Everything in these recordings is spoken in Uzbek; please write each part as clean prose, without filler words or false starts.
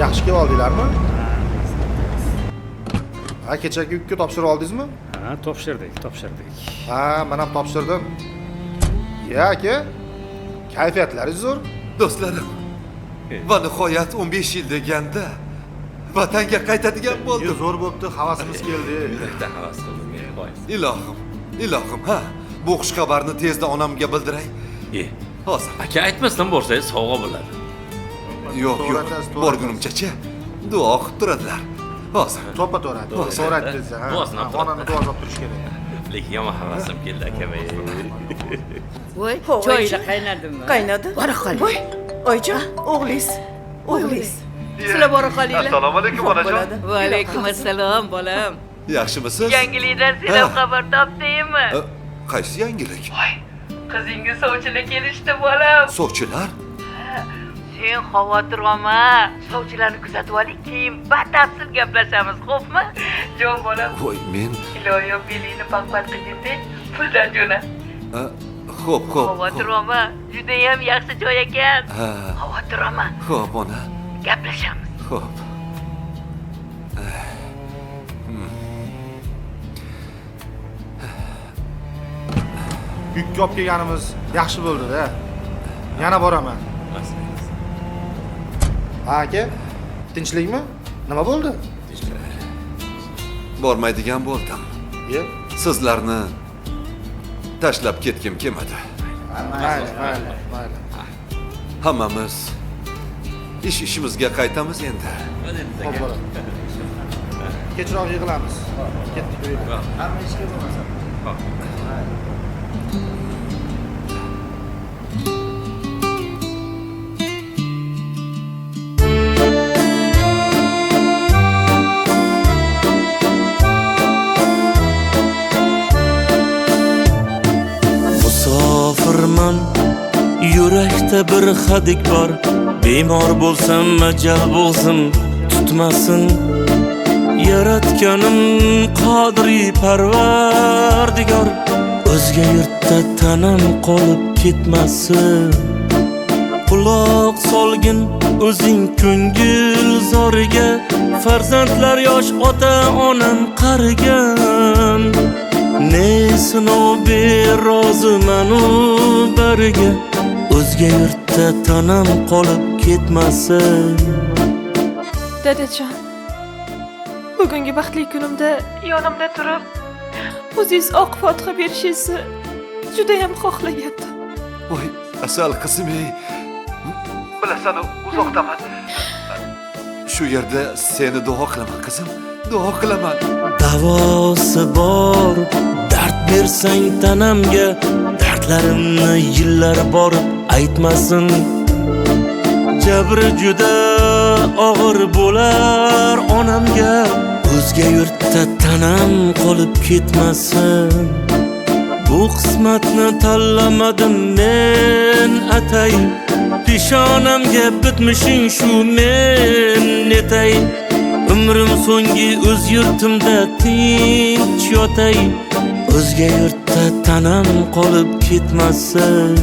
Yaxshi kelib oldinglarmi? Ha, kechagi yukni topshirib oldingizmi? Ha, topshirdik. Ha, men ham topshirdim. Ya aka, kayfiyatlaringiz zo'r. Do'stlarim, va nihoyat 15 yil deganda vatanga qaytadigan bo'ldim. Zo'r bo'pti, havasimiz keldi. Yurakdan havas qildim. Boys. Ilohim, ha. Bu xushxabarni tezda onamga bildiray. Hozir. Aka aytmasdan borsangiz sovg'a bo'ladi. Yo'q, borgunimcha duo qilib turadilar. Hozir. To'ppa-to'g'ri. To'g'ri aytdingiz, ha. Onani duoga turish kerak. Lekin yomon havasim keldi aka. Voy, choylar qaynadimi? Qaynadi. Bora qol. Voy, oyijon, o'g'lingiz. Sizlar bora qolinglar. Assalomu alaykum onajon. Va alaykum assalom, bolam. Yaxshimisiz? Yangilikdan senam xabar topdingmi? Qaysi yangilik? Voy, qizingiz sovchilar kelishdi, bolam. Sovchilar? Sen xavotir olma. Sovchilarni kuzatib oling, keyin batafsil gaplashamiz, xo'pmi? Jon bolam. Voy, men Iloyo belingni paqpat qilgandek, puldan jo'na. xo'p. Xavotir olma, juda ham yaxshi joy ekan. Xavotir olma. Xo'p, ona. Gaplashamiz. Xo'p. Yukni olib kelganimiz yaxshi bo'ldi-da. Yana boraman. Ha aka, tinchlikmi? Nima bo'ldi? Bormaydigan bo'ldim. Sizlarni tashlab ketgim kelmadi. Mayli. Hammamiz ishimizga qaytamiz endi. Xo'p, bolam. Kechroq yig'ilamiz. Ketdik uyga. Hamma ishga bo'lmasa. Musofirman, yurakda bir hadik bor. Bemor bo'lsam, majal bo'lsin, tutmasin. Yaratganim qodiri parvardigor. O'zga yurtda tanam qolib ketmasin. Quloq solgin o'zing ko'ngil zoriga. Farzandlar yosh ota-onam qarigan. Ne sinov beroziman u bariga. O'zga yurtda tanam qolib ketmasin. Dadajon, bugungi baxtli kunimda yonimda turib, o'zingiz oq fotiha berishingizni juda ham xohlagandim. Voy, asal qizim-ey. Bilasan, uzoqdaman. Shu yerda seni duo qilaman, qizim. Duo qilaman. Davosi bor, dard bersang tanamga, dardlarimni yillar borib aytmasin. Jabri juda og'ir bo'lar onamga. O'zga yurtda tanam qolib ketmasin. Bu qismatni tanlamadim men atay. Peshonamga bitmishing shu men netay. Umrim so'nggi o'z yurtimda tinch yotay. O'zga yurtda tanam qolib ketmasin.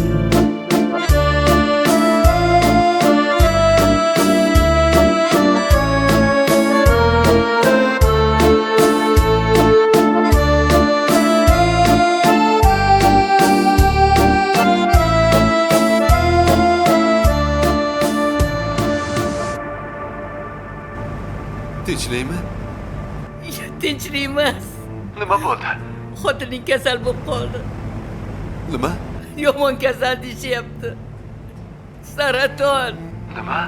Tinchlikmi? Tinchlik emas. Nima bo'ldi? Xotining kasal bo'lib qoldi. Nima? Yomon kasal deyishyapti. Saraton. Nima?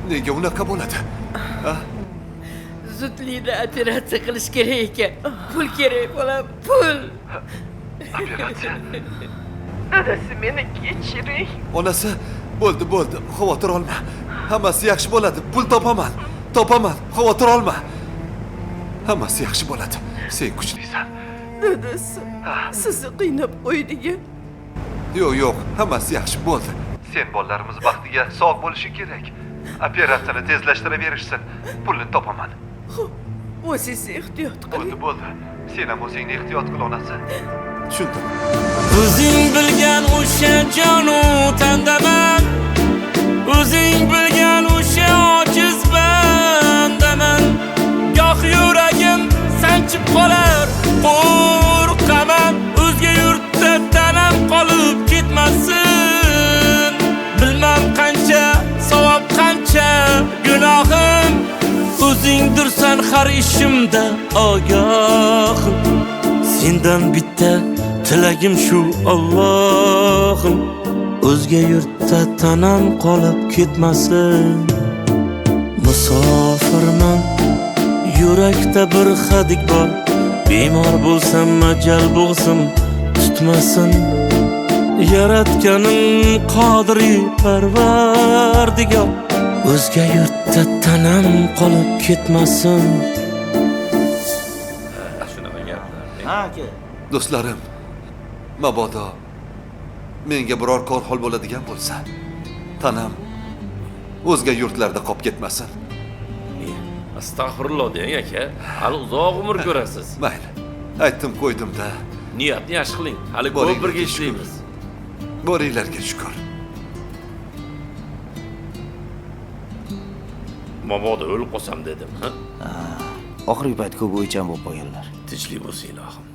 Nega unaqa bo'ladi? Zudlikda operatsiya qilish kerak ekan. Pul kerak, bolam, pul. Operatsiya? Dadasi, meni kechiring. Onasi, bo'ldi, xavotir olma. Hammasi yaxshi bo'ladi. Pul topaman. Xavotir olma. Hammasi yaxshi bo'ladi. Sen kuchlisan. Dadasi, sizni qiynab qo'ydiga. Yo'q, hammasi yaxshi bo'ldi. Sen bolalarimiz baxtiga sog' bo'lishi kerak. Operatsiyani tezlashtiraverishsin. Pulni topaman. O'zingiz ehtiyot qiling. Bo'ldi. Sen ham o'zingni ehtiyot qil, onasi. Tushundim. O'zing bilgan o'sha jonu tandaman. O'zing bilgan o'sha qilar ishimda ogohim. Sendan bitta tilagim shu Allohim, o'zga yurtda tanam qolib ketmasin. Musofirman, yurakda bir hadik bor, bemor bo'lsam ajal bo'lsin tutmasin. Yaratganing qodiri Parvardigor, o'zga yurtda tanam qolib ketmasin. Shunaqa gaplar. Ha aka. Do'stlarim, mabodo menga biror kor hol bo'ladigan bo'lsa, tanam o'zga yurtlarda qolib ketmasin. Astag'firulloh deng aka. Hali uzoq umr ko'rasiz. Mayli, aytdim qo'ydim-da. Niyatni yaxshi qiling. Hali ko'p Boringlar, birga shukur. ishlaymiz. Boringlarga shukur. Mabodo o'lib qolsam dedim, ha? Oxirgi payt ko'p o'ychan bo'lib qolganlar. Tinchlik bo'lsin ilohim.